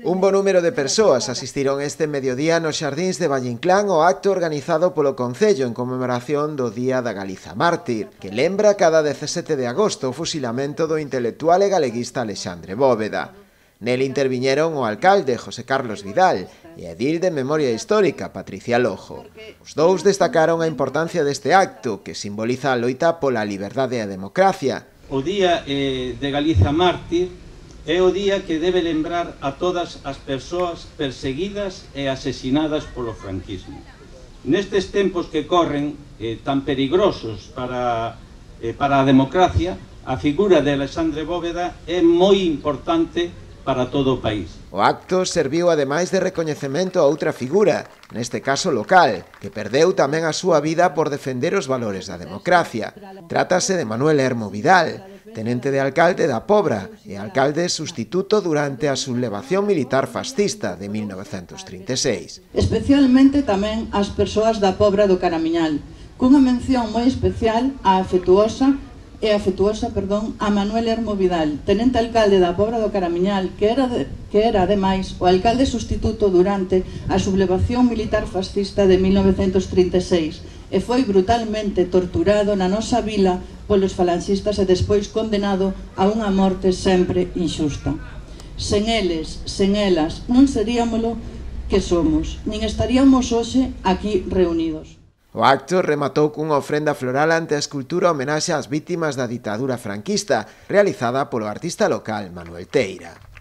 Un bo número de persoas asistiron este mediodía nos xardíns de Vallinclán ao acto organizado polo Concello en conmemoración do Día da Galiza Mártir, que lembra cada 17 de agosto o fusilamento do intelectual e galeguista Alexandre Bóveda. Nel interviñeron o alcalde José Carlos Vidal e a edil de Memoria Histórica Patricia Lojo. Os dous destacaron a importancia deste acto que simboliza a loita pola liberdade e a democracia. O Día de Galiza Mártir é o día que debe lembrar a todas as persoas perseguidas e asesinadas polo franquismo. Nestes tempos que corren tan perigosos para a democracia, a figura de Alexandre Bóveda é moi importante para todo o país. O acto serviu ademais de recoñecemento a outra figura, neste caso local, que perdeu tamén a súa vida por defender os valores da democracia. Trátase de Manuel Hermo Vidal, tenente de alcalde da Pobra e alcalde sustituto durante a sublevación militar fascista de 1936. Especialmente tamén ás persoas da Pobra do Caramiñal, cunha mención moi especial a afectuosa a Manuel Hermo Vidal, tenente alcalde da Pobra do Caramiñal, que era ademais o alcalde sustituto durante a sublevación militar fascista de 1936 e foi brutalmente torturado na nosa vila polos falanxistas e despois condenado a unha morte sempre inxusta. Sen eles, sen elas, non seríamolo que somos, nin estaríamos hoxe aquí reunidos. O acto rematou cunha ofrenda floral ante a escultura homenaxe ás vítimas da ditadura franquista, realizada polo artista local Manuel Teira.